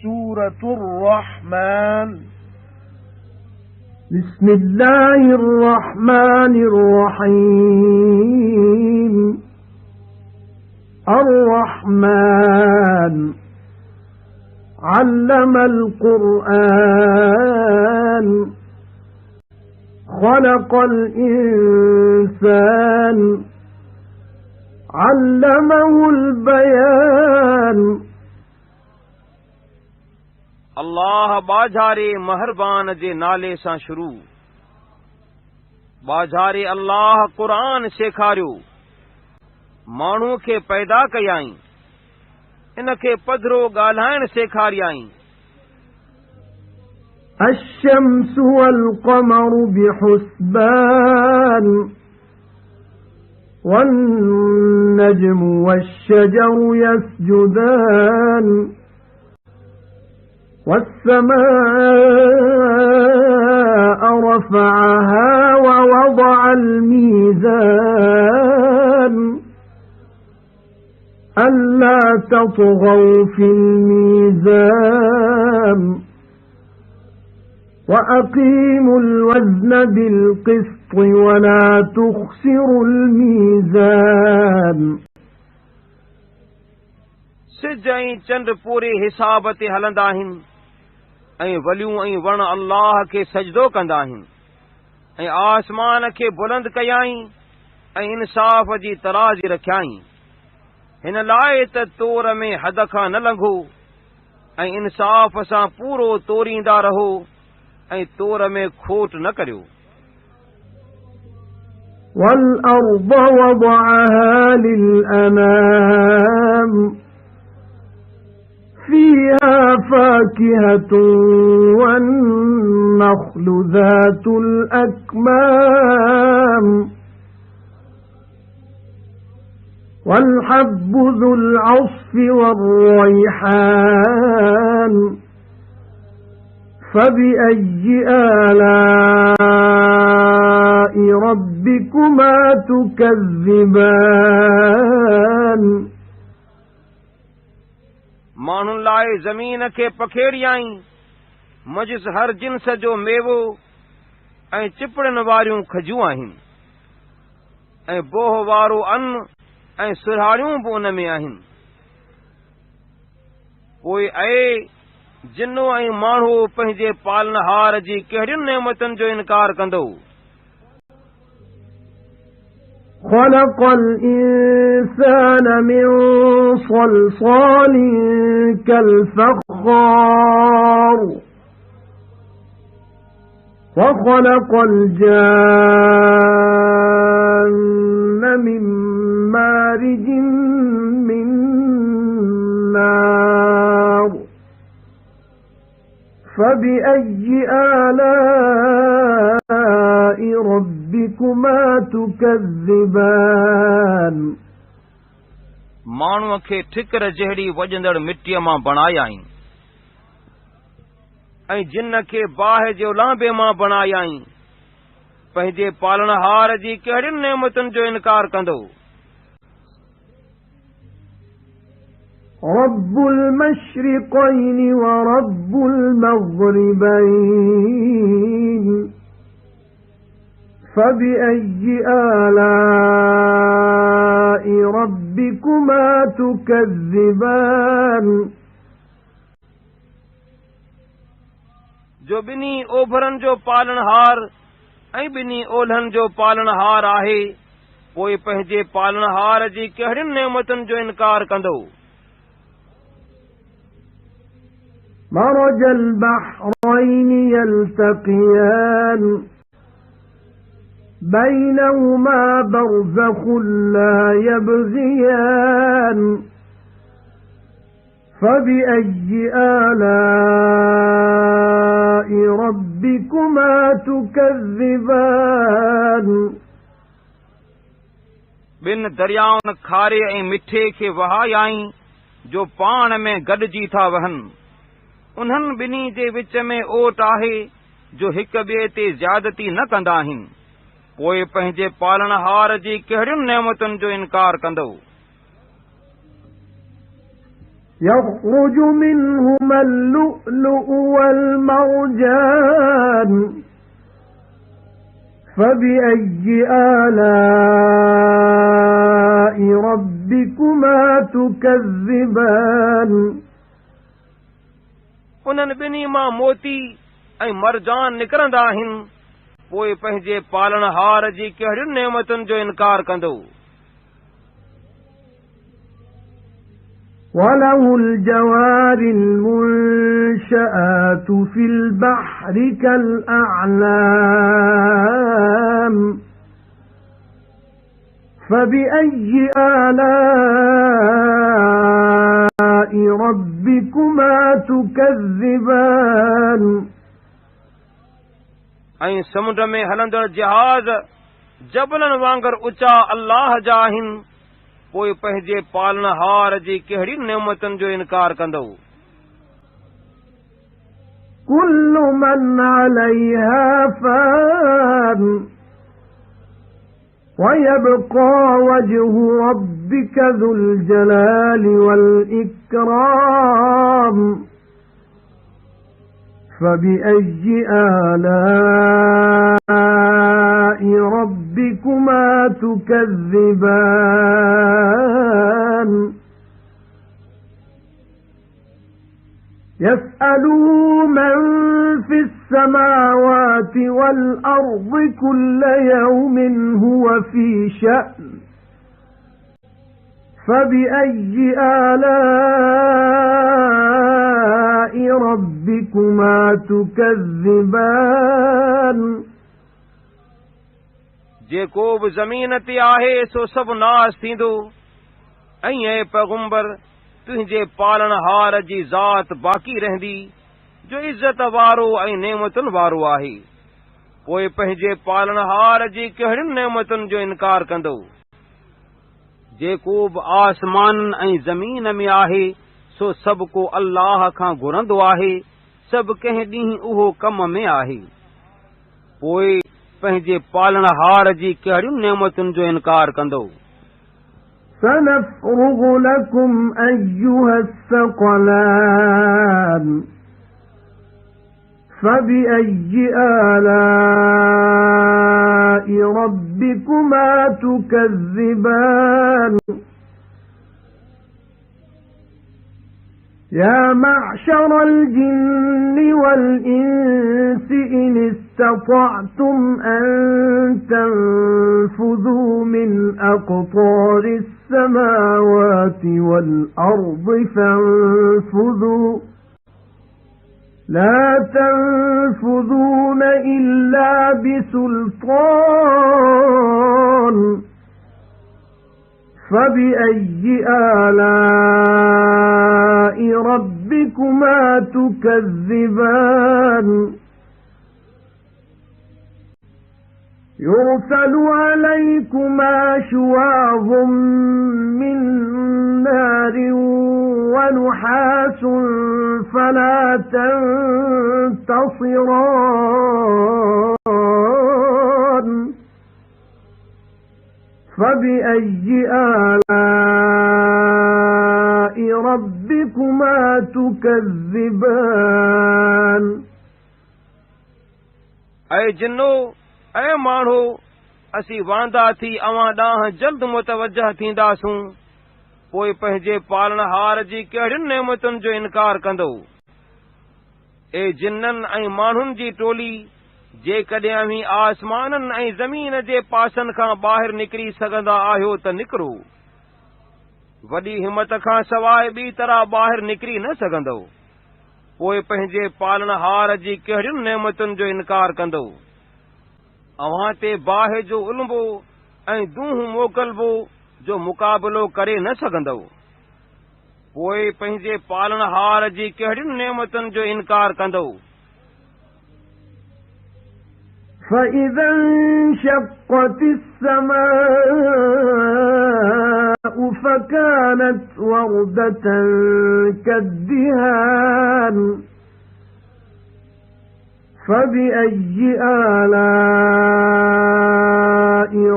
सूरतुर रहमान। बिस्मिल्लाहिर रहमानिर रहीम। अर्रहमान अल्लमल कुरआन खलक़ल इंसान अल्लमहुल बयान। अल्लाह बाझारे महरबान जे नाले सां शुरू। बाझारे अल्लाह क़ुरान सेखारियो, माण्हू खे पैदा कयाई, इनखे पधरो ॻाल्हाइण सेखारियाई। अश्शम्सु वल क़मरु बिहुस्बान वन नज्मु वश्शजरु यस्जुदान वस्समाअ रफ़अहा ववضअल मीज़ान अल्ला तत्गौ फिल मीज़ान वअक़ीमुल वज़्न बिल क़िस्ति वला तुख़्सिरुल मीज़ान। सिज ऐं चंड पूरे हिसाब ते हलंदा आहिनि ऐं वलियूं ऐं वण अल्लाह खे सजदो कंदा आहिनि ऐं आसमान खे बुलंद कयाई ऐं इंसाफ़ जी तराज़ी रखियाई। हिन लाइ त तोर में हद खां न लंघो ऐं इंसाफ़ सां पूरो तोरींदा रहो ऐं तोर में खोट न करियो। वल अर्द वदअहा लिल अनाम फ़ीहा फ़ाकिहतुन वन नख़्लु ज़ातुल अकमाम वल हब्बु ज़ुल अस्फ़ि वर्रैहान फ़बिअय्यि आलाइ रब्बिकुमा तुकज़्ज़िबान। माण्हुनि लाइ ज़मीन खे पखेड़ियाई, मजिस हर जिन्स जो मेवो ऐं चिपड़नि वारियूं खजूं आहिनि ऐं बोह वारो अन्न ऐं सुराड़ियूं बि उन में आहिनि। पोइ ऐं जिन्नो ऐं माण्हू पंहिंजे पालनहार जी कहिड़ियुनि नेमतुनि जो इनकार कंदो। ख़लक़ल इंसान मिन सलसालिन कल फ़ख़्ख़ार व ख़लक़ल जान्न मिन मारिजिन मिन नार फ़बिअय्यि आलाइ रब्बिकुमा तुकज़्ज़िबान। माण्हूअ खे ठिकर जहिड़ी वॼंदड़ मिटीअ मां बणायाई ऐं जिन खे बाहि जो लांबे मां बणायाई। पंहिंजे पालनहार जी कहिड़ियुनि नेमतुनि जो इनकार कंदो। रब्बुल मशरिक़ैनि व रब्बुल मग़रिबैनि फ़बिअय्यि आलाइ रब्बिकुमा तुकज़्ज़िबान। जो ॿिन्ही ओभरनि जो पालनहार ऐं ॿिन्ही ओलहनि जो पालनहार आहे, पोइ पंहिंजे पालनहार जी कहिड़ियुनि नेमतुनि जो इनकार कंदो। मरजल बहरैनि यल्तक़ियान बैनहुमा बरज़ख़ुन ला यबग़ियान फ़बिअय्यि आलाइ रब्बिकुमा तुकज़्ज़िबान। ॿिन दरियाउनि खारे ऐं मिठे खे वहायाई जो पाण में गॾिजी था वहनि। उन्हनि ॿिन्ही जे विच में ओट आहे जो हिक ॿिए ते ज़्यादती न कंदा आहिनि। पोइ पंहिंजे पालनहार जी कहिड़ियुनि नेमतुनि जो इनकार कंदो। يخرج منهما اللؤلؤ والمرجان فبأي آلاء ربكما تكذبان उन्हनि ॿिन्ही मां मोती ऐं मरजान निकिरंदा आहिनि पोइ पंहिंजे पालणहार जी कहिड़ियुनि नेमतुनि जो इनकार कंदो وله الجوار المنشآت في البحر كالأعلام فبأي آلاء ربكما تكذبان ऐं समुंड में हलंदड़ जहाज जबलनि वांगुरु ऊचा अल्लाह जा आहिनि पोइ पंहिंजे पालनहार जी कहिड़ी नेमतुनि जो इनकार कंदो كل من عليها فان ويبقى وجه ربك ذو الجلال والإكرام فبأي آلاء ربكما تكذبان يسأله من في السماوات والأرض كل يوم هو في شأن فبأي آلاء ربكما تكذبان जेको बि ज़मीन ते आहे सो सभु नास थींदो ऐं ऐं पैगुंबर तुंहिंजे पालनहार जी ज़ात बाक़ी रहंदी जो इज़त वारो ऐं नेमतुनि वारो आहे पोइ पंहिंजे पालनहार जी कहिड़ियुनि नेमतुनि जो इनकार कंदो जेको बि आसमान ऐं ज़मीन में आहे सो सभु को अल्लाह खां घुरंदो आहे सभु कंहिं ॾींहुं उहो कम में आहे पोइ पंहिंजे पालनहार जी कहिड़ियुनि नेमतुनि जो इनकार कंदो سنفرغ لكم أيها الثقلان فبأي آلاء ربكما تكذبان يا معشر الجن والإنس إن استطعتم أن تنفذوا من أقطار السماوات والأرض فانفذوا لا تنفذون إلا بسلطان فبأي آلاء ربكما تكذبان يرسل عليكما شواظ من نار ونحاس فلا تنتصران فبأي آلاء ربكما تكذبان ऐं जिन्नो ऐं माण्हू असीं वांदा थी अवां ॾांहुं जल्द मुतवजह थींदासूं पोइ पंहिंजे पालनहार जी कहिड़ियुनि नेमतुनि जो इनकार कंदो ए जिन्ननि ऐं माण्हुनि जी टोली जेकॾहिं अव्हीं आसमाननि ऐं ज़मीन जे पासनि खां ॿाहिरि निकिरी सघंदा आहियो त निकिरो वॾी हिमत खां सवाइ ॿी तरह ॿाहिरि निकिरी न सघंदो पोइ पंहिंजे पालनहार जी कहिड़ियुनि नेमतुनि जो इनकार कंदो अव्हां ते बाहि जो उल्मो ऐं दूंहुं मोकिलबो जो मुक़ाबिलो करे न सघंदो पोइ पंहिंजे पालनहार जी कहिड़ियुनि नेमतुनि जो इनकार कंदो فإذا انشقت السماء فكانت وردة كالدهان فبأي آلاء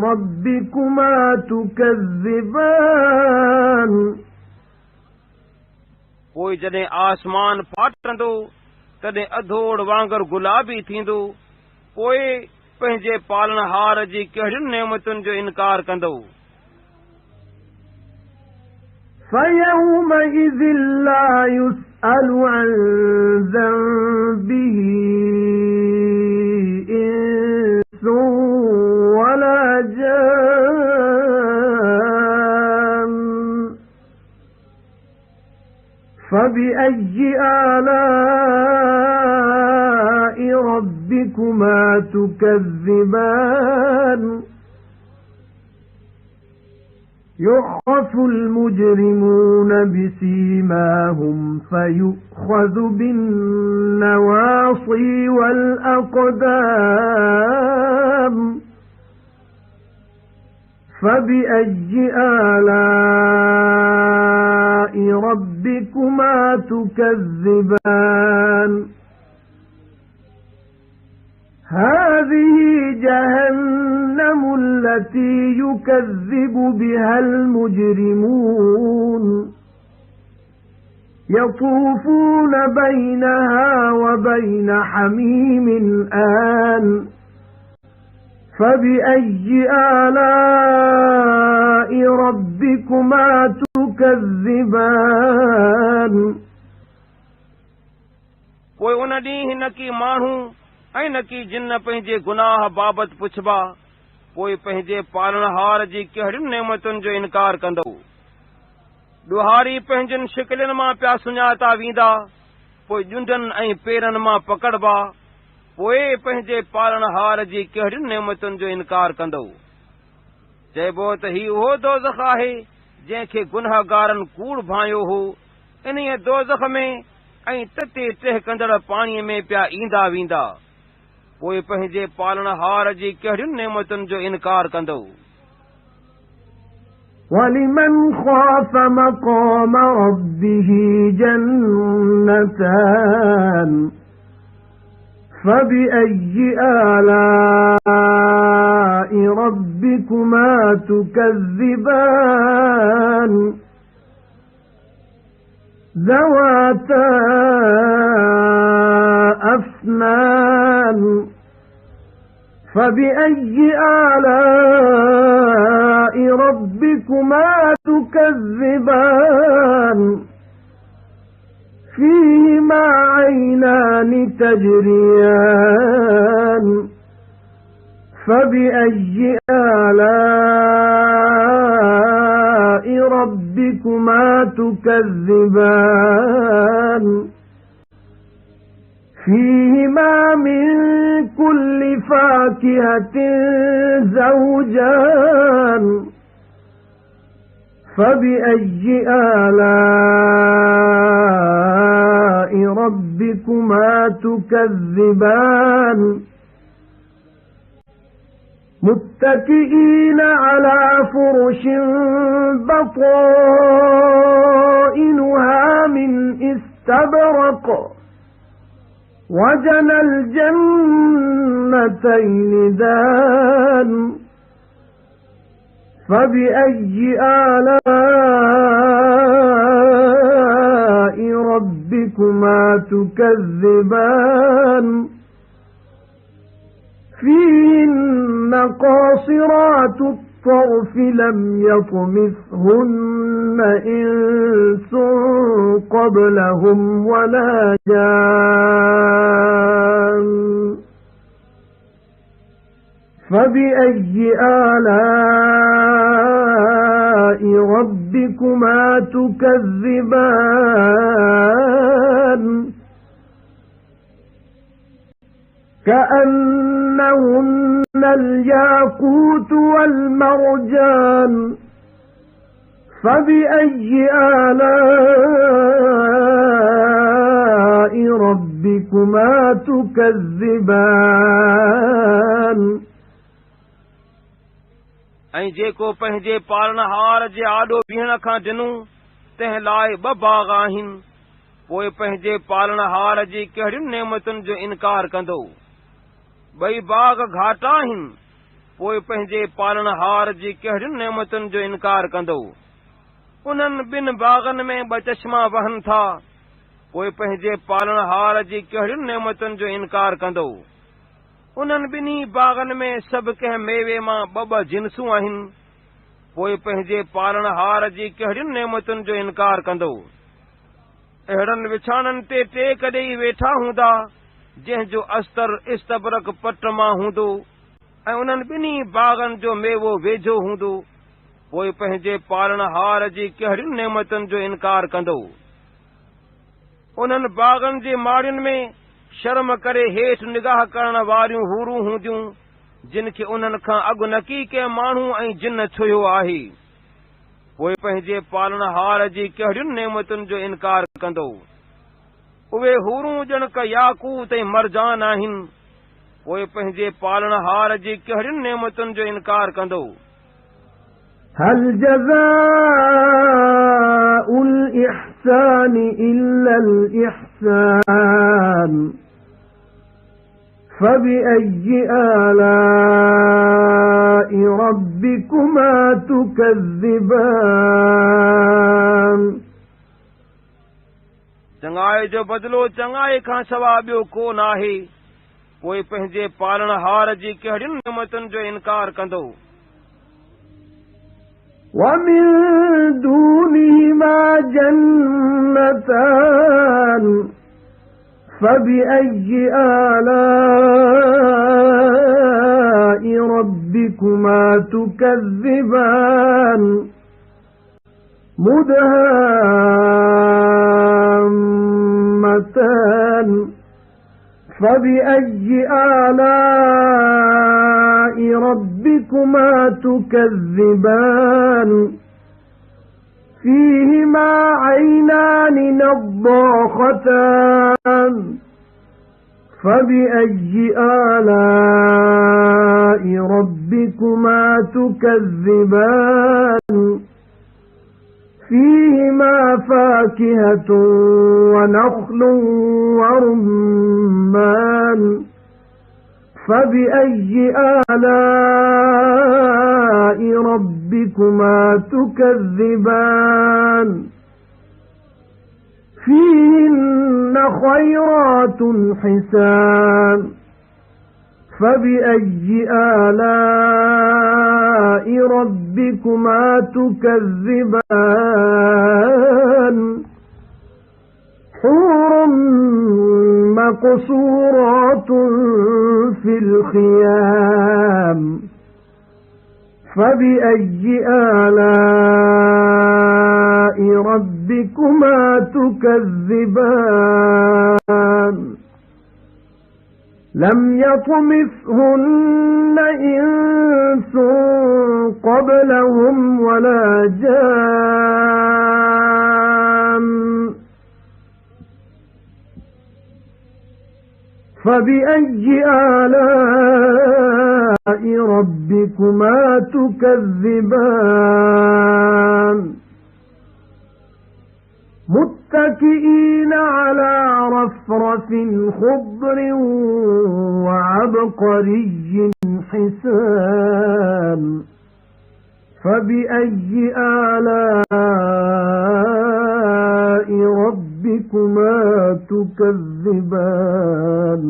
ربكما تكذبان पोइ जॾहिं आसमान फाटंदो तॾहिं अधोड़ वांगुरु गुलाबी थींदो, पोइ पंहिंजे पालनहार जी कहिड़ियुनि नेमतुनि जो इनकार कंदो। فَيَوْمَئِذٍ لَّا يُسْأَلُ عَن ذَنبِهِ إِنسٌ وَلَا جَانٌّ فَبِأَيِّ آلَاءِ رَبِّكُمَا تُكَذِّبَانِ يُعْرَفُ الْمُجْرِمُونَ بِسِيمَاهُمْ فَيُؤْخَذُ بِالنَّوَاصِي وَالْأَقْدَامِ فَبِأَيِّ آلَاءِ رَبِّكُمَا تُكَذِّبَانِ هَذِهِ جَهَنَّمُ الَّتِي يُكَذِّبُ بِهَا الْمُجْرِمُونَ يَطُوفُونَ بَيْنَهَا وَبَيْنَ حَمِيمٍ آنٍ فَبِأَيِّ آلَاءِ رَبِّكُمَا تُكَذِّبَانِ पोइ उन ॾींहुं न की माण्हू ऐं न की जिन पंहिंजे गुनाह बाबति पुछबा, पोइ पंहिंजे पालनहार जी कहिड़ियुनि नेमतुनि जो इनकार कंदो। ॾुहारी पंहिंजनि शिकिलनि मां पिया सुञाता वेंदा, पोइ ॼुंडनि ऐं पेरनि मां पकड़बा, पोइ पंहिंजे पालनहार जी कहिड़ियुनि नेमतुनि जो इनकार कंदो। चइबो त ही उहो दोज़ख आहे जंहिंखे गुनहगारनि कूड़ भांयो हो। इन्हीअ दोज़ख में ऐं तते टहिकंदड़ पाणीअ में पिया ईंदा वेंदा, पोइ पंहिंजे पालनहार जी कहिड़ियुनि नेमतुनि जो इनकार कंदो। وَلِمَنْ خَافَ مَقَامَ رَبِّهِ جَنَّتَانِ فَبِأَيِّ آلَاءِ رَبِّكُمَا تُكَذِّبَانِ ذَوَاتَا أَفْنَانٍ فَبِأَيِّ آلَاءِ رَبِّكُمَا تُكَذِّبَانِ فِيهِمَا عَيْنَانِ تَجْرِيَانِ فَبِأَيِّ آلَاءِ رَبِّكُمَا تُكَذِّبَانِ فِيهِمَا مِن كُلِّ فَاكِهَةٍ زَوْجَانِ فَبِأَيِّ آلَاءِ رَبِّكُمَا تُكَذِّبَانِ مُتَّكِئِينَ عَلَى فُرُشٍ بَطَائِنُهَا مِنْ إِسْتَبْرَقٍ وَجَنَى الْجَنَّتَيْنِ دَانٍ فَبِأَيِّ آلَاءِ رَبِّكُمَا تُكَذِّبَانِ فِيهِنَّ قَاصِرَاتُ الطَّرْفِ لَمْ يَطْمِثْهُنَّ إِنسٌ قَبْلَهُمْ وَلَا جَانٌّ فَبِأَيِّ آلَاءِ رَبِّكُمَا تُكَذِّبَانِ كَأَنَّهُنَّ الْيَاقُوتُ وَالْمَرْجَانُ فَبِأَيِّ آلَاءِ رَبِّكُمَا تُكَذِّبَانِ ऐं जेको पंहिंजे पालनहार जे आॾो बीहण खां ॾिनूं तंहिं लाइ ॿ बाग़ आहिनि, पोइ पंहिंजे पालनहार जी कहिड़ियुनि नेमतुनि जो इनकार कंदो। ॿई बाग़ घाटा आहिनि, पोइ पंहिंजे पालनहार जी कहिड़ियुनि नेमतुनि जो इनकार कंदो। उन्हनि ॿिनि बाग़नि में ॿ चश्मा वहनि था, पोइ पंहिंजे पालणहार जी कहिड़ियुनि नेमतुनि जो इनकार कंदो। उन्हनि ॿिन्ही बाग़नि में सभु कंहिं मेवे मां ॿ जिन्सूं आहिनि, पोइ पंहिंजे पालणहार जी कहिड़ियुनि नेमतुनि जो इनकार कंदो। अहिड़नि विछाणनि ते टेक ॾेई वेठा हूंदा जंहिंजो अस्तर इस्तबरक पट मां हूंदो ऐं उन्हनि ॿिन्ही बाग़नि जो मेवो वेझो हूंदो, पोइ पंहिंजे पालणहार जी कहिड़ियुनि नेमतुनि जो इनकार कंदो। उन्हनि बाग़नि जे माड़ियुनि में शर्म करे हेठि निगाह करण वारियूं हूरूं हूंदियूं जिन खे उन्हनि खां अॻु नकी कंहिं माण्हू ऐं जिन छुयो आहे, पोइ पंहिंजे पालणहार जी कहिड़ियुनि नेमतुनि जो इनकार कंदो। उहे हूरूं ॼणक याकूत ऐं मरजान आहिनि, पोइ पंहिंजे पालणहार जी कहिड़ियुनि नेमतुनि जो इनकार कंदो। هل جزاء الإحسان إلا الإحسان فبأي آلاء ربكما تكذبان चङाई जो बदिलो चङाई खां सवाइ ॿियो कोन आहे, पोइ पंहिंजे पालणहार जी कहिड़ियुनि नेमतुनि जो इनकार कंदो। ومن دونهما جنتان فبأي آلاء ربكما تكذبان مدهامتان فبأي آلاء ربكما تكذبان فيهما عينان نضاختان فبأي آلاء ربكما تكذبان فيهما فاكهة ونخل ورمان فبأي آلاء ربكما تكذبان فيهن خيرات حسان فبأي آلاء ربكما تكذبان حور مقصورات في الخيام فبأي آلاء ربكما تكذبان لم يطمثهن إنس قبلهم ولا جان فبأي آلاء ربكما تكذبان متكئين على رفرف خضر وعبقري حسان فبأي آلاء ربكما تكذبان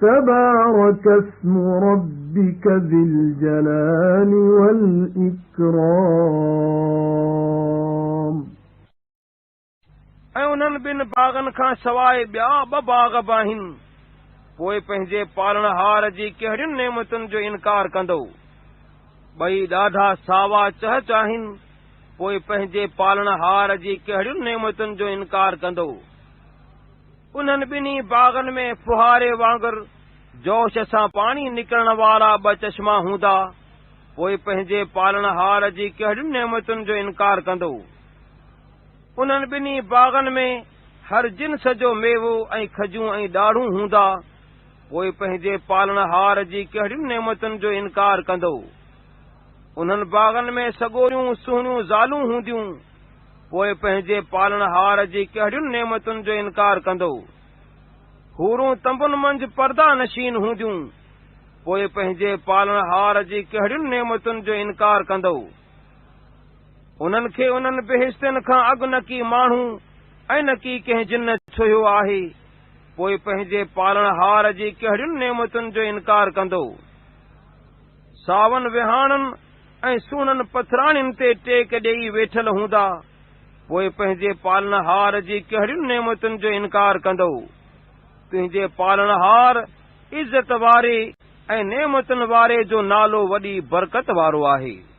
تبارك اسم ربك ذي الجلال والإكرام ऐं उन्हनि ॿिनि बाग़नि खां सवाइ ॿिया ॿ बाग़ बि आहिनि, पोइ पंहिंजे पालणहार जी कहिड़ियुनि नेमतुनि जो इनकार कंदो। ॿई ॾाढा सावा चहच आहिनि, पोइ पंहिंजे पालणहार जी कहिड़ियुनि नेमतुनि जो इनकार कंदो। उन्हनि ॿिन्ही बाग़नि में फुहारे वांगुरु जोश सां पाणी निकिरण वारा ॿ चश्मा हूंदा, पोइ पंहिंजे पालणहार जी कहिड़ियुनि नेमतुनि जो इनकार कंदो। उन्हनि ॿिन्ही बाग़नि में हर जिन्स जो मेवो ऐं खजूं ऐं ॾाढ़ूं हूंदा, पोइ पंहिंजे पालणहार जी कहिड़ियुनि नेमतुनि जो इनकार कंदो। उन्हनि बाग़नि में सॻोरियूं सुहिणियूं ज़ालूं हूंदियूं, पोइ पंहिंजे पालणहार जी कहिड़ियुनि नेमतुनि जो इनकार कंदो। हूरूं तंबुनि मंझि पर्दा नशीन हूंदियूं, पोइ पंहिंजे पालणहार जी कहिड़ियुनि नेमतुनि जो इनकार कंदो। उन्हनि खे उन्हनि बेहिस्तनि खां अॻु न की माण्हू ऐं न की कंहिं जिन छुयो आहे, पोइ पंहिंजे पालणहार जी कहिड़ियुनि नेमतुनि जो इनकार कंदो। सावन विहाणनि ऐं सुहिणनि पथराणियुनि ते टेक ॾेई वेठल हूंदा, पोइ पंहिंजे पालणहार जी कहिड़ियुनि नेमतुनि जो इनकार कंदो। तुंहिंजे पालणहार इज़त वारे ऐं नेमतुनि वारे जो नालो वॾी बरकत वारो आहे।